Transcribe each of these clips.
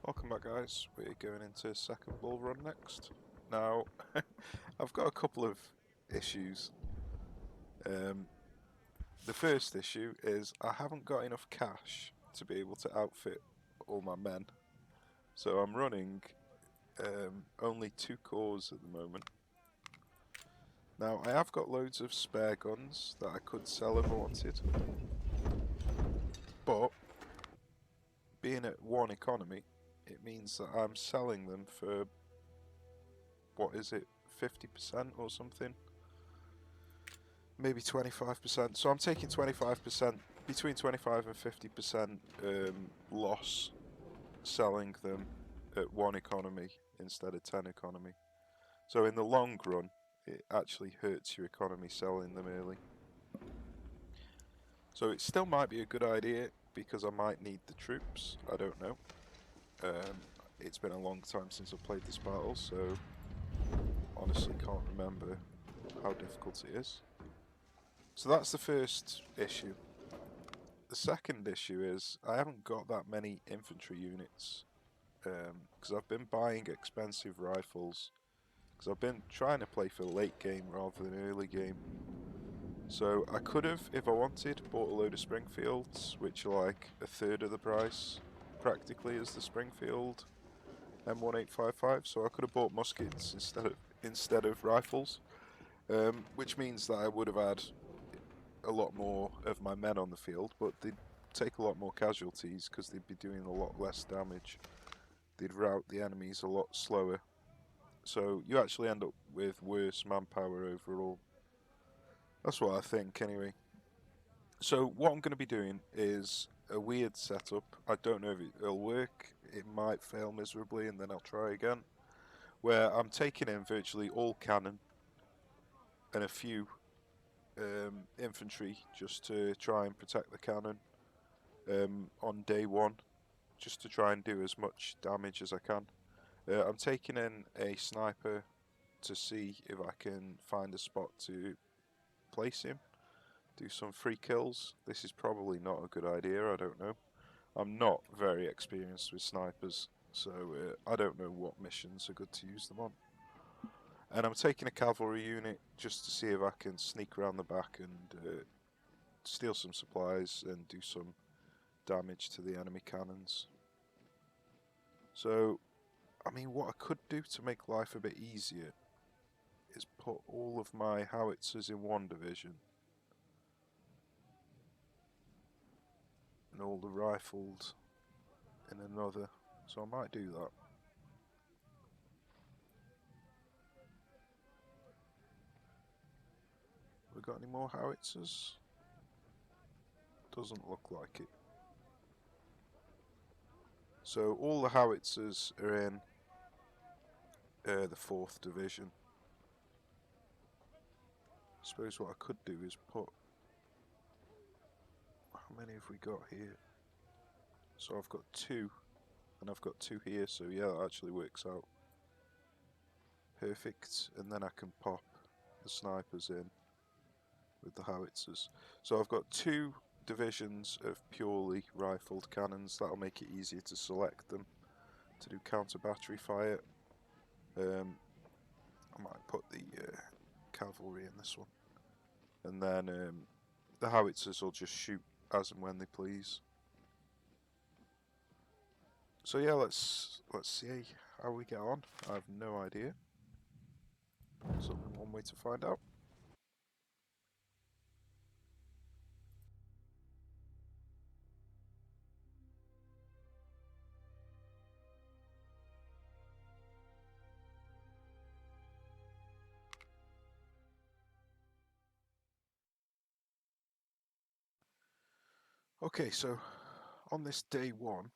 Welcome back, guys. We're going into second bull run next. Now, I've got a couple of issues. The first issue is I haven't got enough cash to be able to outfit all my men. So I'm running only 2 cores at the moment. Now, I have got loads of spare guns that I could sell if I wanted. But, being at 1 economy, it means that I'm selling them for, what is it, 50% or something? Maybe 25%. So I'm taking 25%, between 25 and 50% loss selling them at 1 economy instead of 10 economy. So in the long run, it actually hurts your economy selling them early. So it still might be a good idea because I might need the troops. I don't know. It's been a long time since I've played this battle, so honestly can't remember how difficult it is. So that's the first issue. The second issue is I haven't got that many infantry units because I've been buying expensive rifles because I've been trying to play for late game rather than early game. So I could have, if I wanted, bought a load of Springfields, which are like a third of the price practically as the Springfield M1855. So I could have bought muskets instead of rifles, which means that I would have had a lot more of my men on the field, but they'd take a lot more casualties because they'd be doing a lot less damage. They'd rout the enemies a lot slower. So you actually end up with worse manpower overall. That's what I think anyway. So what I'm going to be doing is a weird setup. I don't know if it'll work. It might fail miserably and then I'll try again. Where I'm taking in virtually all cannon and a few infantry just to try and protect the cannon on day 1, just to try and do as much damage as I can. I'm taking in a sniper to see if I can find a spot to place him, do some free kills. This is probably not a good idea, I don't know. I'm not very experienced with snipers, so I don't know what missions are good to use them on. And I'm taking a cavalry unit just to see if I can sneak around the back and steal some supplies and do some damage to the enemy cannons. So, I mean, what I could do to make life a bit easier is put all of my howitzers in one division and all the rifled in another. So I might do that. We got any more howitzers? Doesn't look like it. So all the howitzers are in the 4th division. I suppose what I could do is put... How many have we got here? So I've got 2, and I've got 2 here, so yeah, that actually works out. Perfect, and then I can pop the snipers in with the howitzers. So I've got 2 divisions of purely rifled cannons. That'll make it easier to select them to do counter battery fire. I might put the cavalry in this one, and then the howitzers will just shoot as and when they please. So yeah, let's see how we get on. I have no idea. There's only one way to find out. Okay, so on this day 1,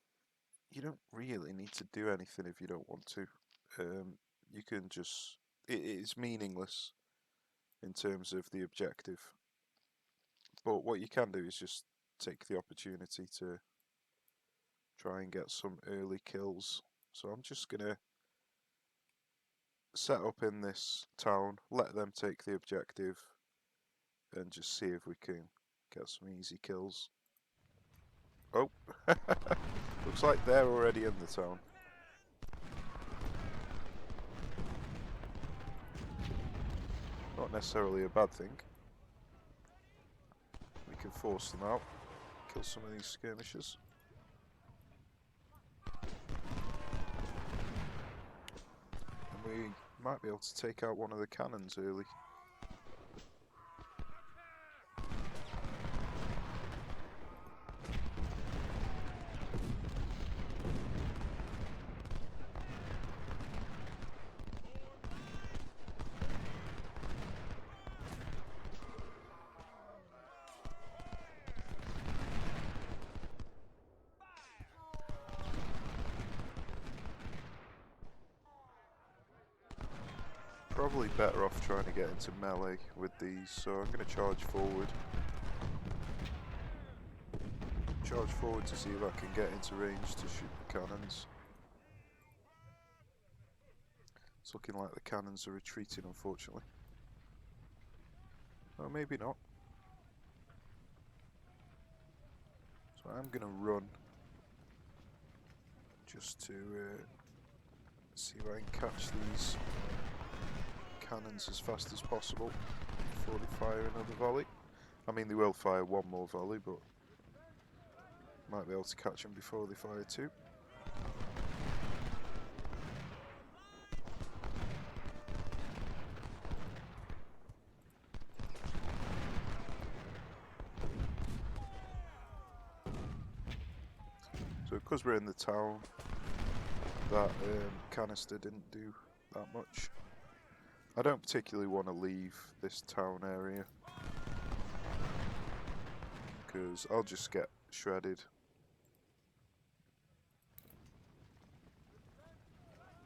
you don't really need to do anything if you don't want to. You can just... It's meaningless in terms of the objective. But what you can do is just take the opportunity to try and get some early kills. So I'm just going to set up in this town, let them take the objective, and just see if we can get some easy kills. Oh, looks like they're already in the town. not necessarily a bad thing. We can force them out, kill some of these skirmishers. And we might be able to take out one of the cannons early. Probably better off trying to get into melee with these, so I'm going to charge forward. Charge forward to see if I can get into range to shoot the cannons. It's looking like the cannons are retreating, unfortunately. Oh, maybe not. So I'm going to run just to see if I can catch these cannons as fast as possible before they fire another volley. I mean, they will fire one more volley, but might be able to catch them before they fire two. So because we're in the town, that canister didn't do that much. I don't particularly want to leave this town area because I'll just get shredded.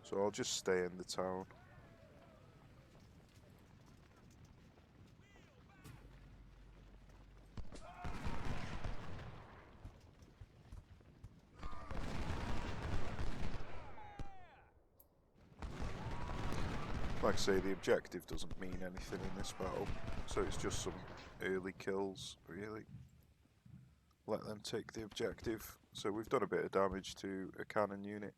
So I'll just stay in the town. Like I say, the objective doesn't mean anything in this battle, so it's just some early kills, really. Let them take the objective. So we've done a bit of damage to a cannon unit,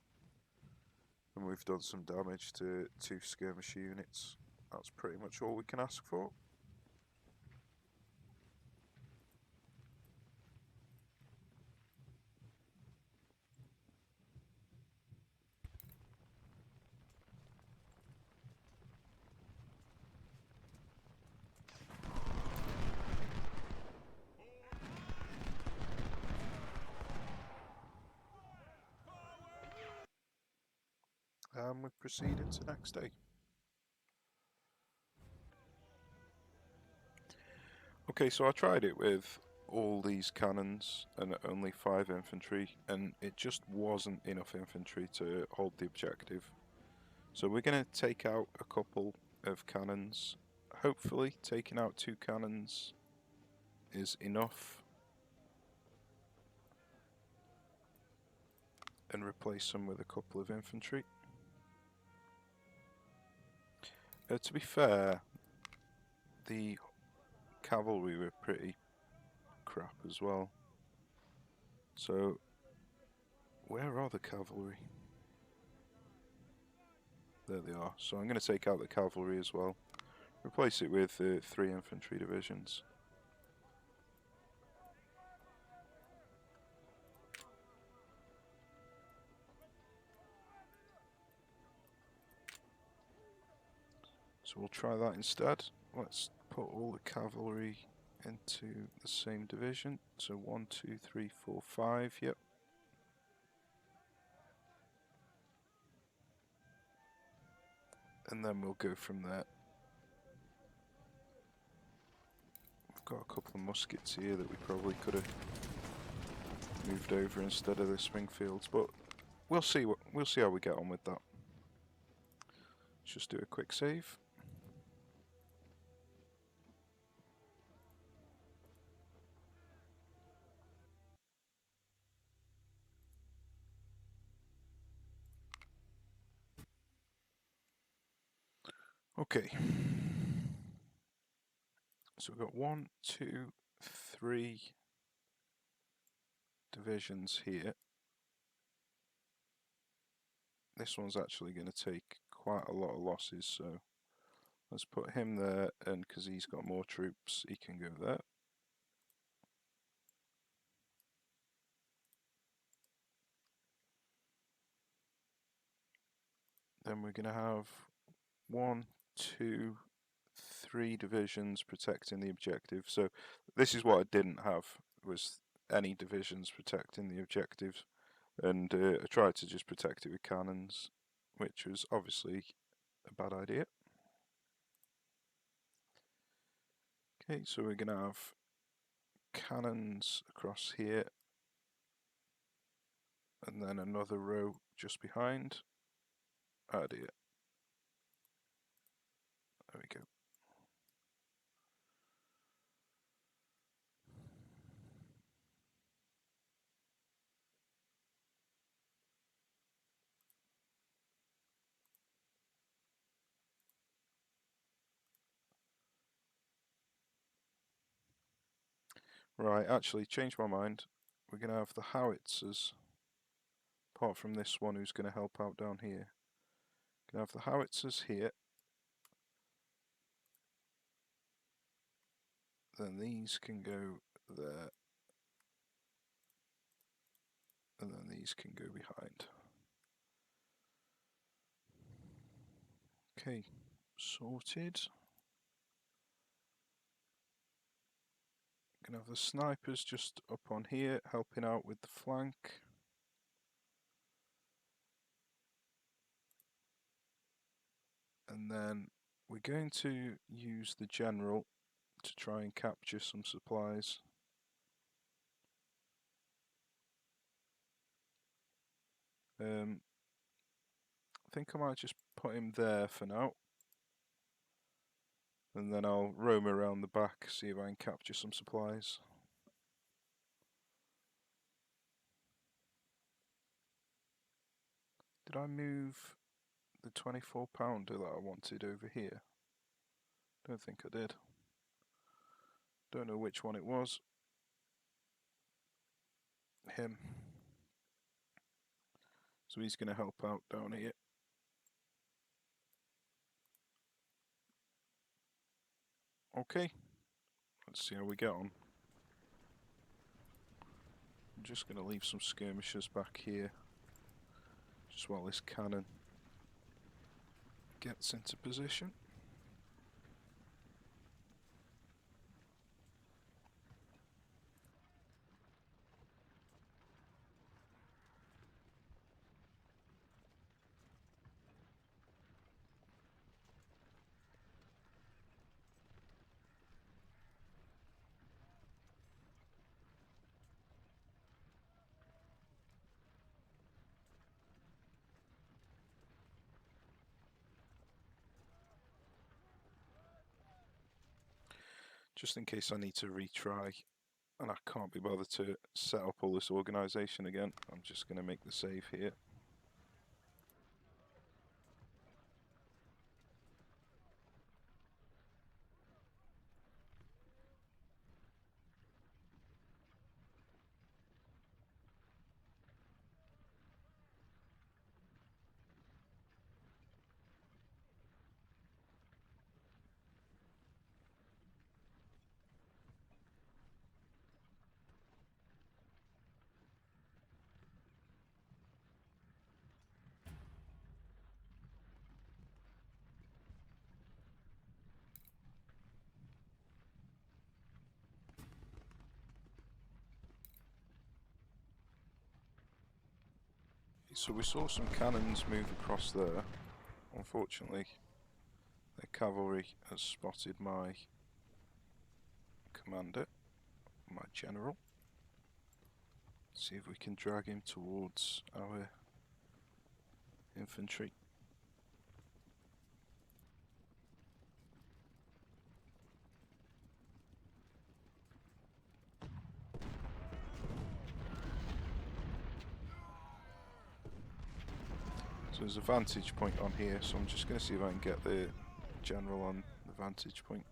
and we've done some damage to 2 skirmish units. That's pretty much all we can ask for. And we proceed into next day. Okay, so I tried it with all these cannons and only 5 infantry, and it just wasn't enough infantry to hold the objective. So we're going to take out a couple of cannons. Hopefully taking out 2 cannons is enough, and replace them with a couple of infantry. To be fair, the cavalry were pretty crap as well. So, where are the cavalry? There they are. So I'm going to take out the cavalry as well. Replace it with 3 infantry divisions. So we'll try that instead. Let's put all the cavalry into the same division. So 1, 2, 3, 4, 5, yep. And then we'll go from there. We've got a couple of muskets here that we probably could have moved over instead of the Springfields, but we'll see how we get on with that. Let's just do a quick save. Okay. So we've got 1, 2, 3 divisions here. This one's actually going to take quite a lot of losses, so Let's put him there, and because he's got more troops, he can go there. Then we're going to have 1, 2, 3 divisions protecting the objective. So this is what I didn't have, was any divisions protecting the objective, and I tried to just protect it with cannons, which was obviously a bad idea. Okay, so we're going to have cannons across here, and then another row just behind. Oh dear. There we go. Right, actually, changed my mind. We're going to have the howitzers, apart from this one who's going to help out down here. Going to have the howitzers here. Then these can go there. And then these can go behind. Okay, sorted. Gonna have the snipers just up on here, helping out with the flank. And then we're going to use the general to try and capture some supplies. I think I might just put him there for now. And then I'll roam around the back, see if I can capture some supplies. Did I move the 24 pounder that I wanted over here? Don't think I did. Don't know which one it was. Him. So he's going to help out down here. Okay, let's see how we get on. I'm just going to leave some skirmishers back here, just while this cannon gets into position. Just in case I need to retry and I can't be bothered to set up all this organisation again, I'm just going to make the save here. So we saw some cannons move across there. Unfortunately, the cavalry has spotted my commander, my general. Let's see if we can drag him towards our infantry. So there's a vantage point on here, so I'm just going to see if I can get the general on the vantage point.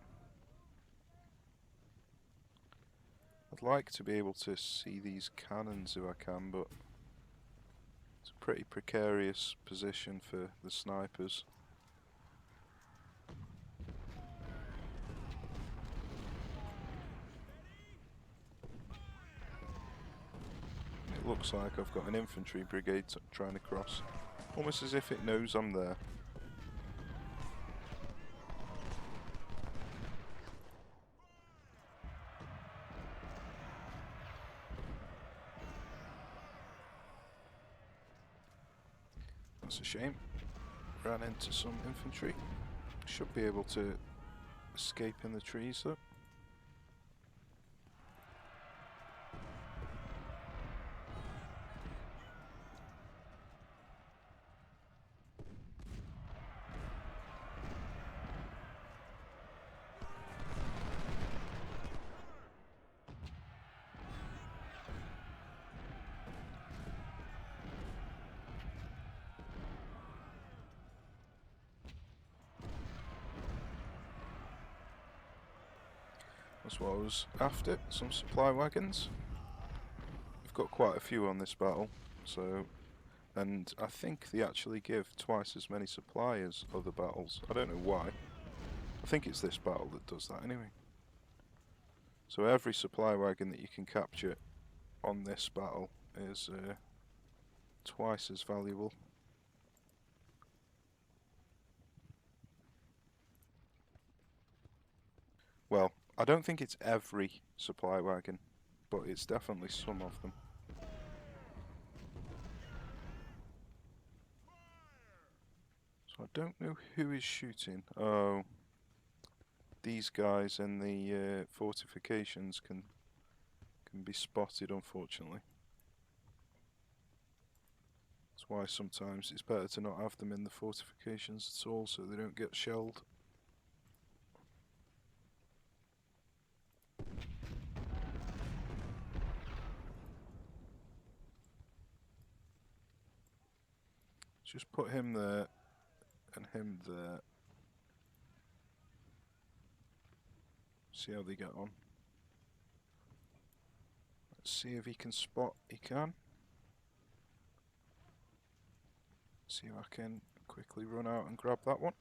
I'd like to be able to see these cannons if I can, but it's a pretty precarious position for the snipers. it looks like I've got an infantry brigade trying to cross. Almost as if it knows I'm there. That's a shame. Ran into some infantry. Should be able to escape in the trees though. That's what I was after, some supply wagons. We've got quite a few on this battle, so, and I think they actually give twice as many supply as other battles. I don't know why. I think it's this battle that does that anyway. So every supply wagon that you can capture on this battle is twice as valuable. Well, I don't think it's every supply wagon, but it's definitely some of them. So I don't know who is shooting. Oh, these guys in the fortifications can be spotted, unfortunately. That's why sometimes it's better to not have them in the fortifications at all, so they don't get shelled. Just put him there and him there. See how they get on. Let's see if he can spot. He can. See if I can quickly run out and grab that one.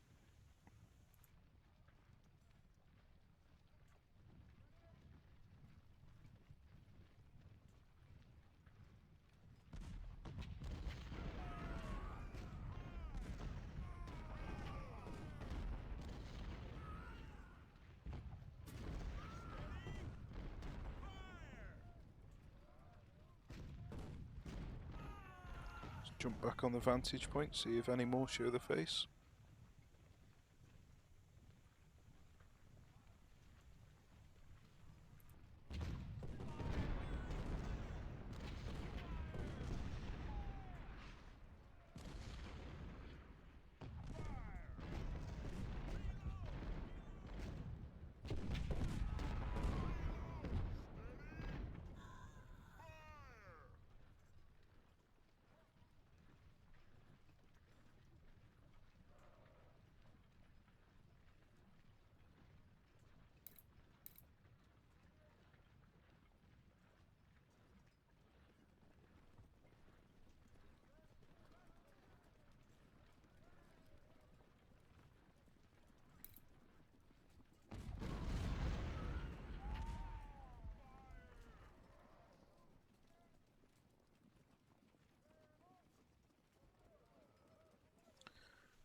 Jump back on the vantage point, see if any more show the face.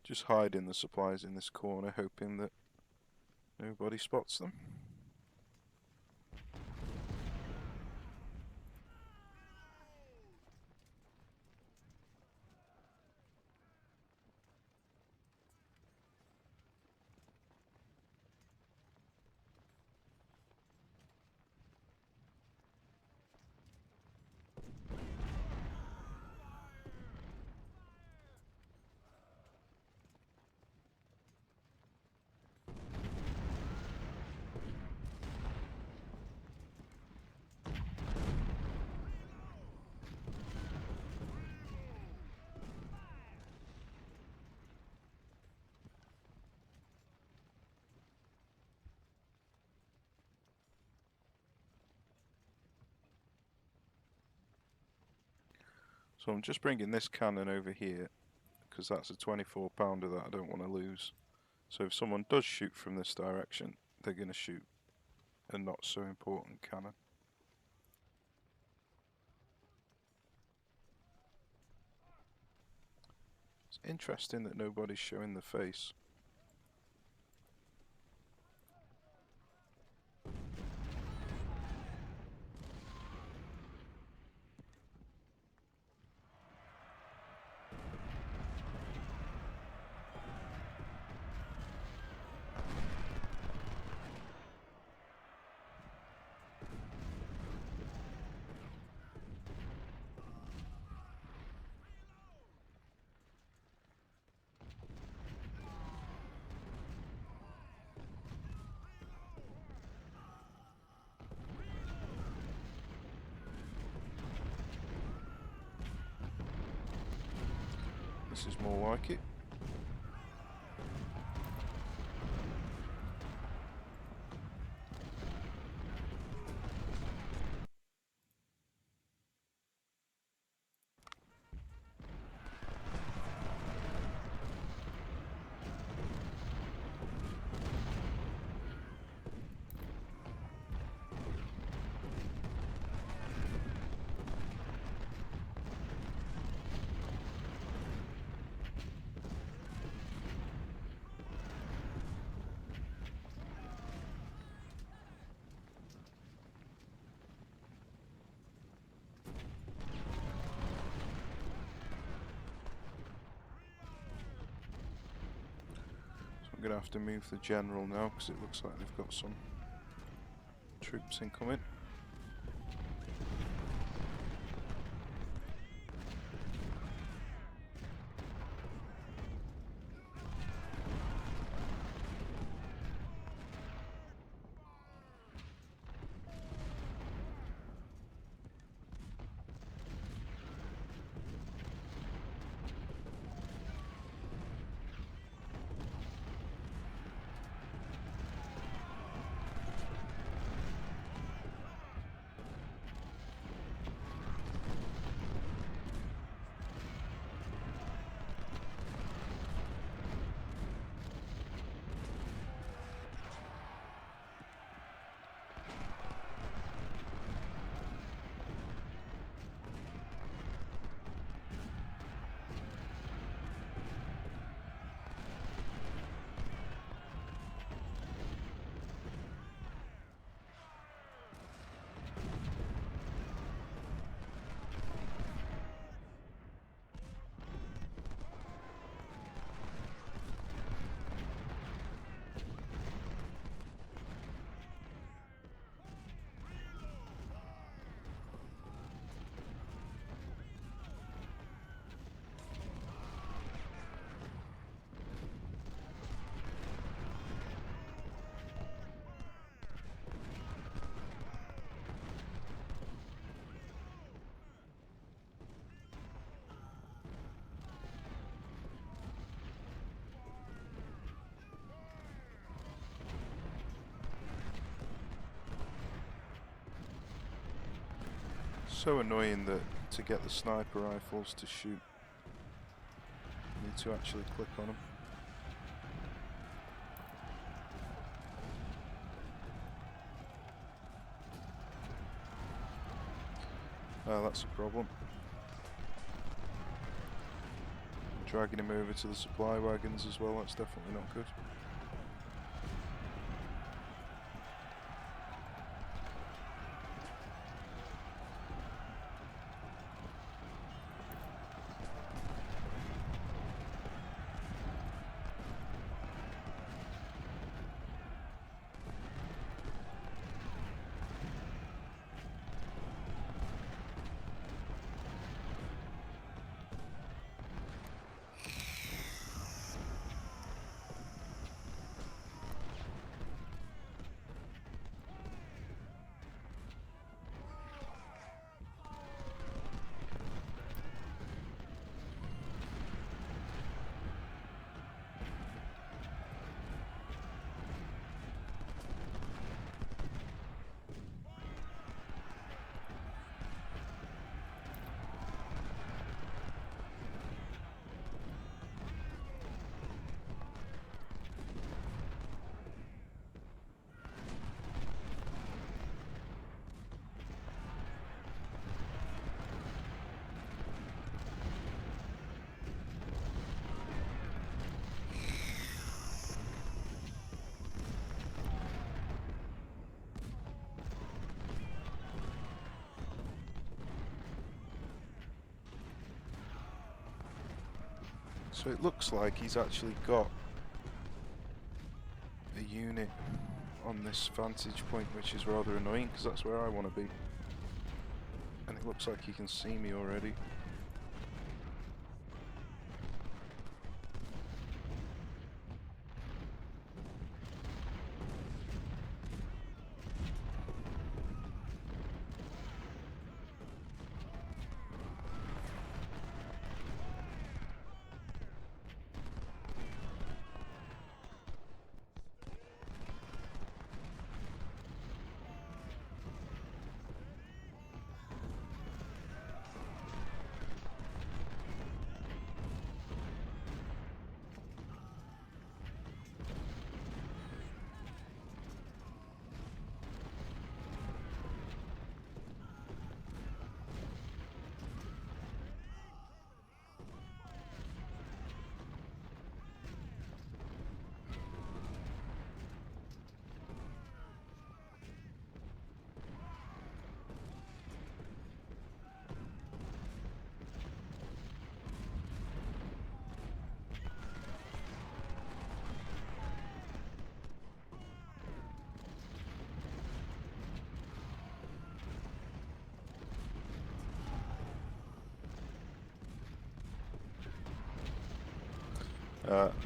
Just hiding the supplies in this corner, hoping that nobody spots them. So I'm just bringing this cannon over here, because that's a 24 pounder that I don't want to lose. So if someone does shoot from this direction, they're going to shoot a not so important cannon. Interesting that nobody's showing the face. This is more like it. I'm going to have to move the general now because it looks like they've got some troops incoming. So annoying that to get the sniper rifles to shoot, you need to actually click on them. Oh, that's a problem. Dragging him over to the supply wagons as well, that's definitely not good. So it looks like he's actually got a unit on this vantage point, which is rather annoying because that's where I want to be. And it looks like he can see me already.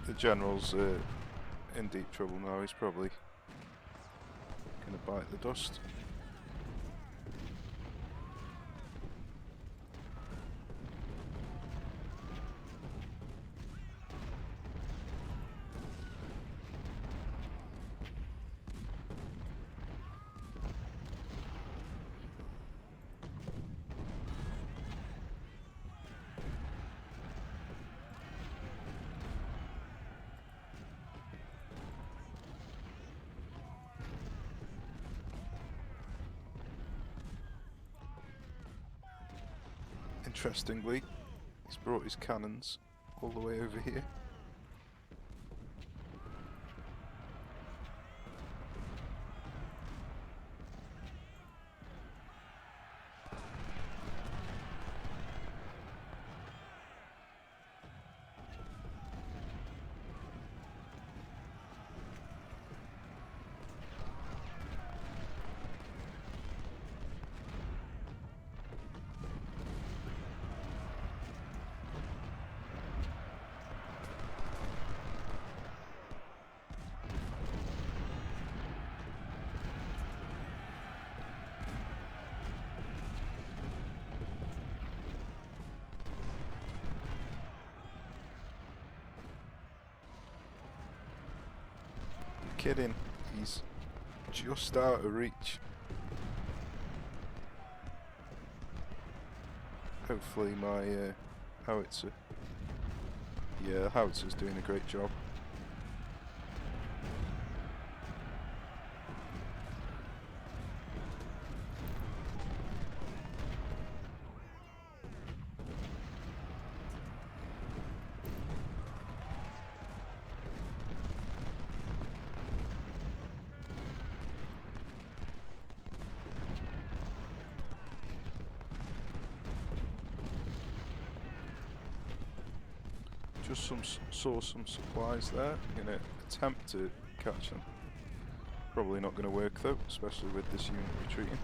The general's in deep trouble now. He's probably gonna bite the dust. Interestingly, he's brought his cannons all the way over here. Kidding, he's just out of reach. Hopefully my howitzer, yeah, howitzer's doing a great job. Just saw some supplies there. I'm gonna attempt to catch them. Probably not going to work though, especially with this unit retreating.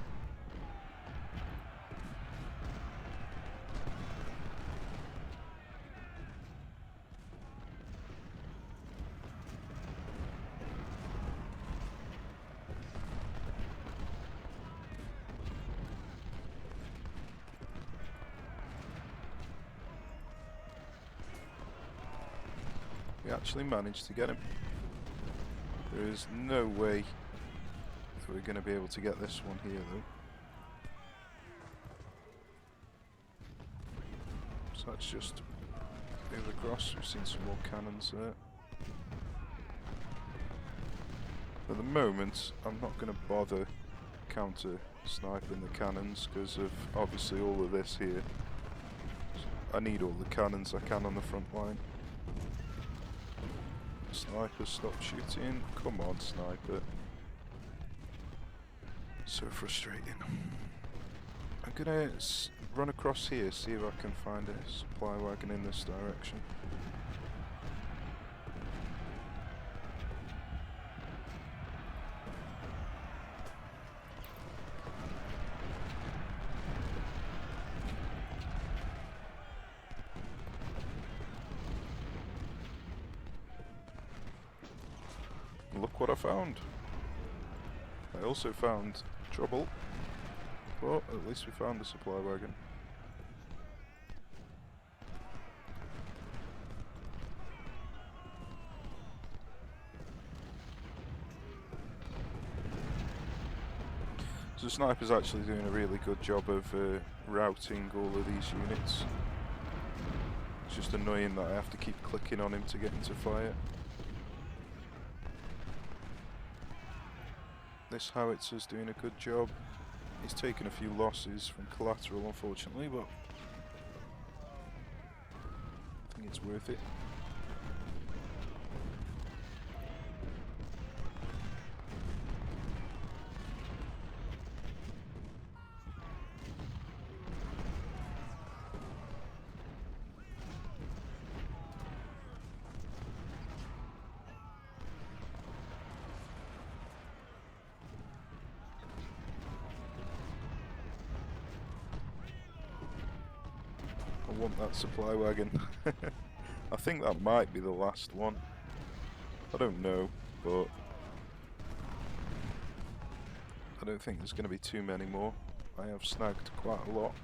We actually managed to get him. There is no way that we're going to be able to get this one here though. So let's just move across. We've seen some more cannons there. For the moment, I'm not going to bother counter sniping the cannons because of obviously all of this here. I need all the cannons I can on the front line. Sniper, stop shooting. Come on, sniper. So frustrating. I'm gonna run across here, see if I can find a supply wagon in this direction. Look what I found. I also found trouble, but at least we found the supply wagon. So the sniper's actually doing a really good job of routing all of these units. It's just annoying that I have to keep clicking on him to get into fire. This howitzer's doing a good job. He's taken a few losses from collateral, unfortunately, but I think it's worth it. I want that supply wagon. I think that might be the last one. I don't know, but I don't think there's going to be too many more. I have snagged quite a lot.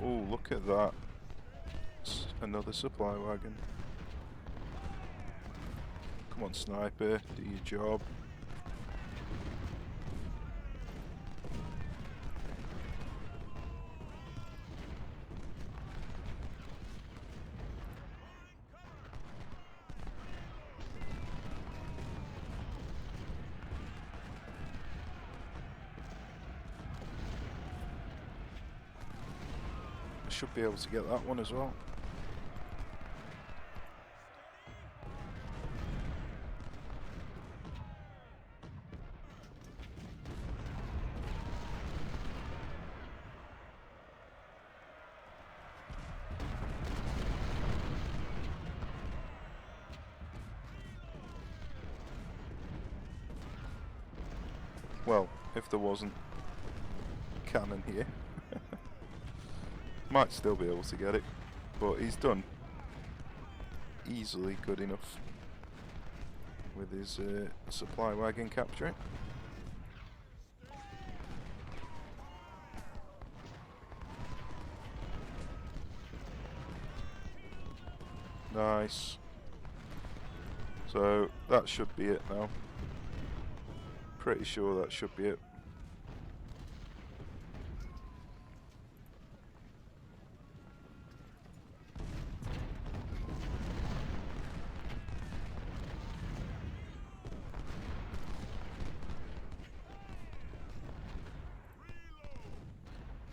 Oh, look at that. It's another supply wagon. Come on, sniper, do your job. Should be able to get that one as well. Well, if there wasn't cannon here. Might still be able to get it, but he's done easily good enough with his supply wagon capturing. Nice. So that should be it now. Pretty sure that should be it.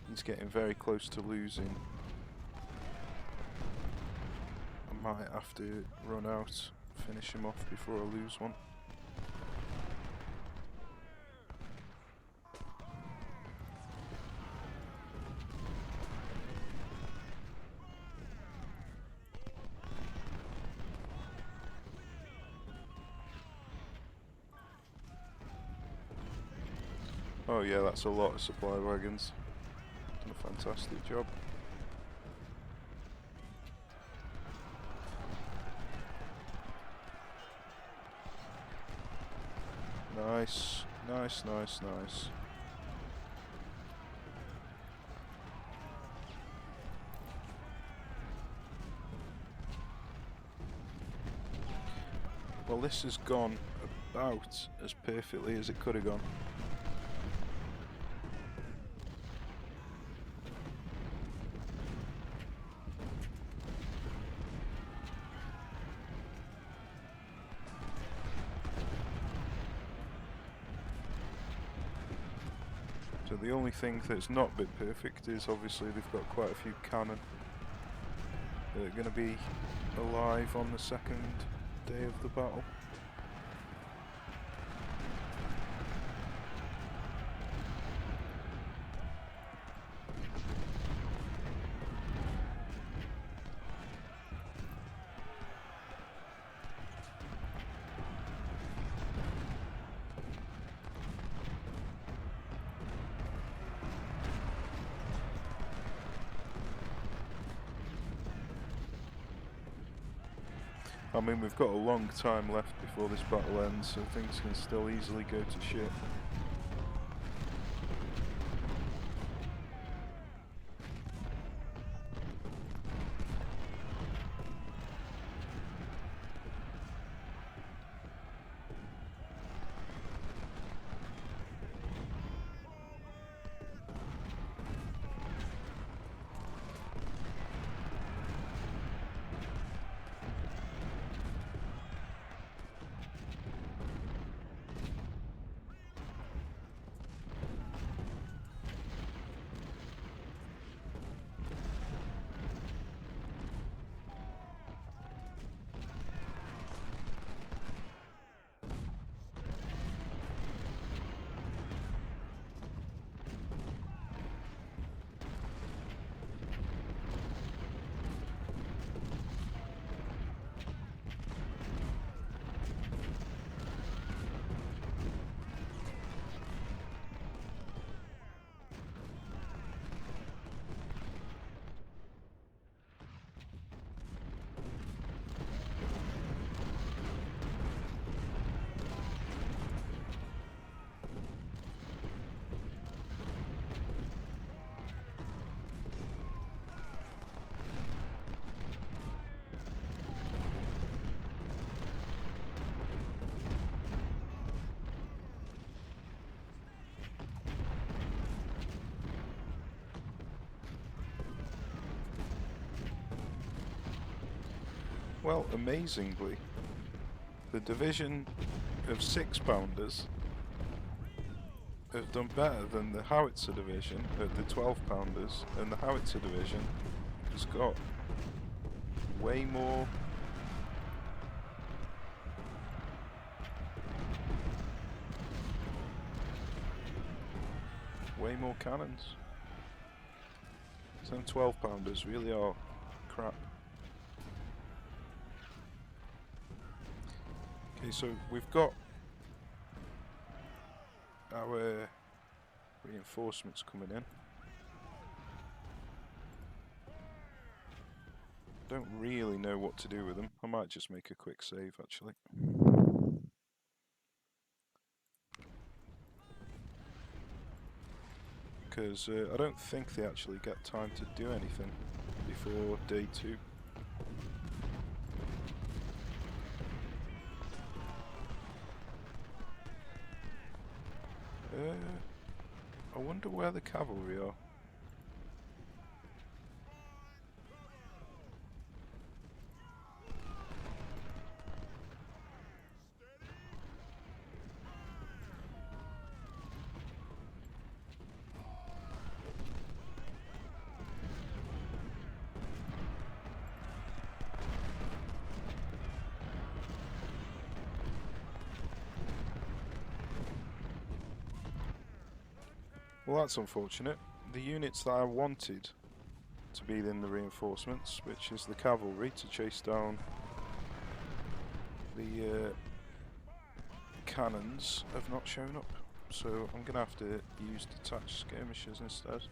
He's getting very close to losing. I might have to run out, finish him off before I lose one. Oh yeah, that's a lot of supply wagons. Done a fantastic job. Nice, nice, nice, nice. Well, this has gone about as perfectly as it could have gone. So the only thing that's not been perfect is obviously they've got quite a few cannon that are going to be alive on the second day of the battle. I mean, we've got a long time left before this battle ends, so things can still easily go to shit. Well, amazingly, the division of 6-pounders have done better than the howitzer division at the 12-pounders, and the howitzer division has got way more cannons. Some 12-pounders really are crap. Okay, so we've got our reinforcements coming in. Don't really know what to do with them. I might just make a quick save actually. Because I don't think they actually get time to do anything before day 2. I wonder where the cavalry are. Well, that's unfortunate. The units that I wanted to be in the reinforcements, which is the cavalry to chase down the cannons, have not shown up. So I'm going to have to use detached skirmishers instead.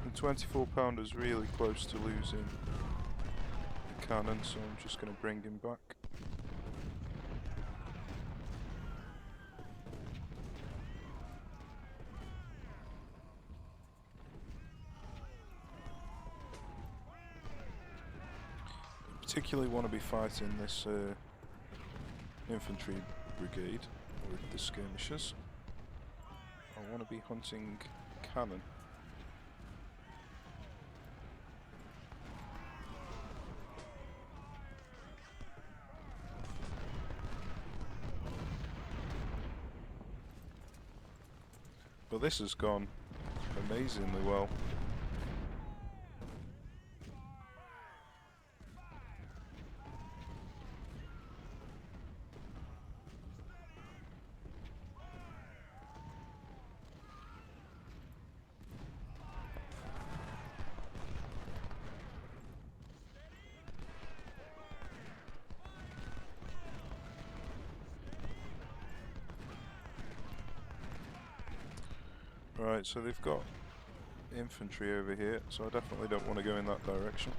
The 24-pounder's really close to losing the cannon, so I'm just going to bring him back. I particularly want to be fighting this infantry brigade with the skirmishers. I want to be hunting cannon. But this has gone amazingly well. Right, so they've got infantry over here, so I definitely don't want to go in that direction.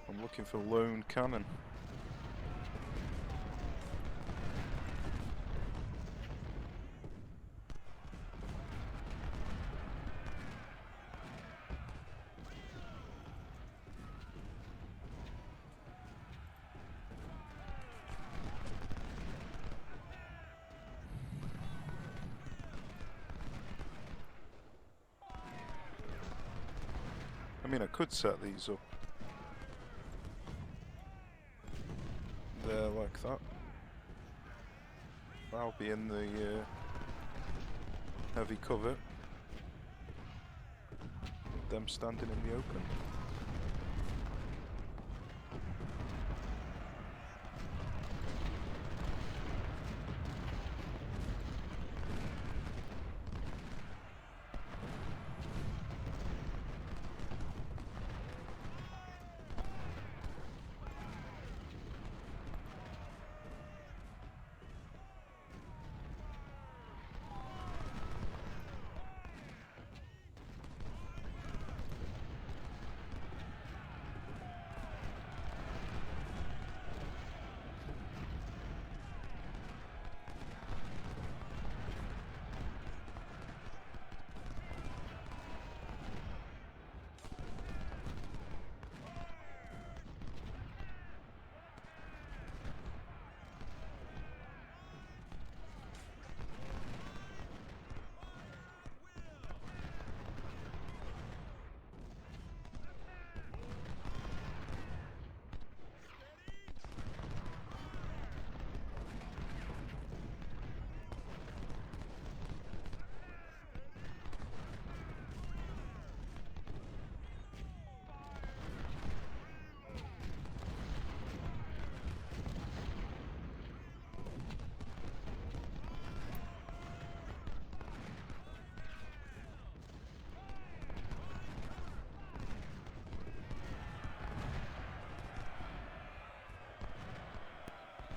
I'm looking for lone cannon. I mean, I could set these up there like that. I'll be in the heavy cover, with them standing in the open.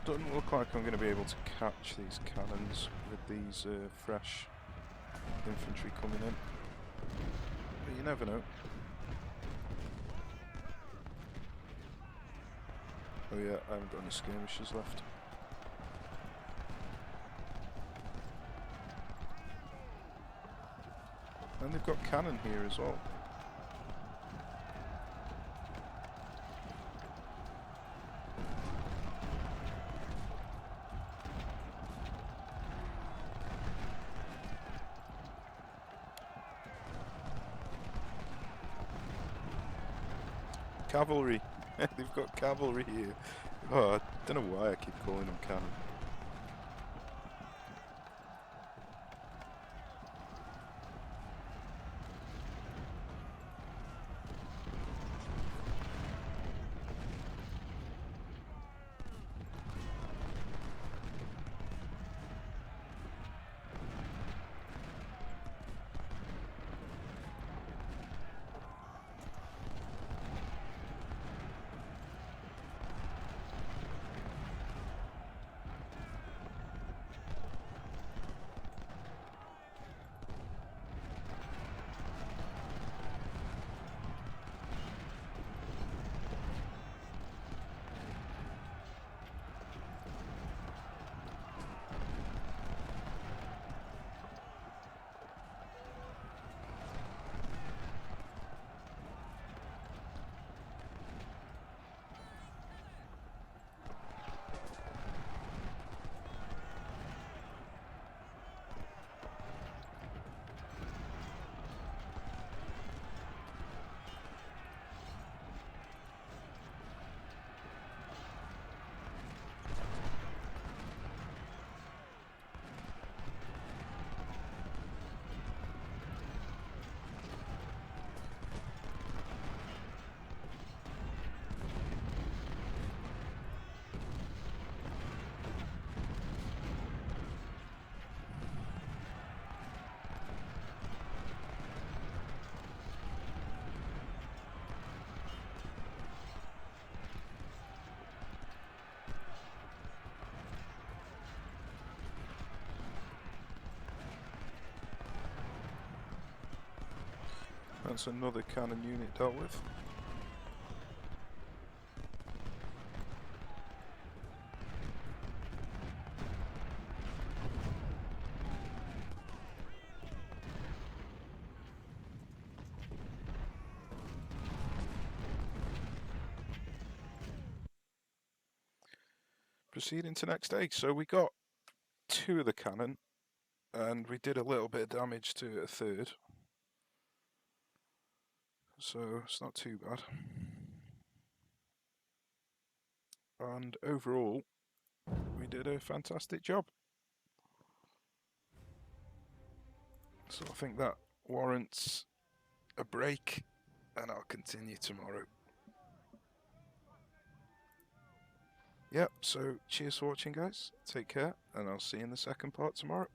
Doesn't look like I'm going to be able to catch these cannons with these fresh infantry coming in, but you never know. Oh yeah, I haven't got any skirmishers left. And they've got cannon here as well. Cavalry! They've got cavalry here. Oh, I don't know why I keep calling them cannon. That's another cannon unit dealt with. Proceeding to next stage. So we got 2 of the cannon, and we did a little bit of damage to a 3rd. So it's not too bad. And overall, we did a fantastic job. So I think that warrants a break, and I'll continue tomorrow. Yep, so cheers for watching, guys. Take care, and I'll see you in the second part tomorrow.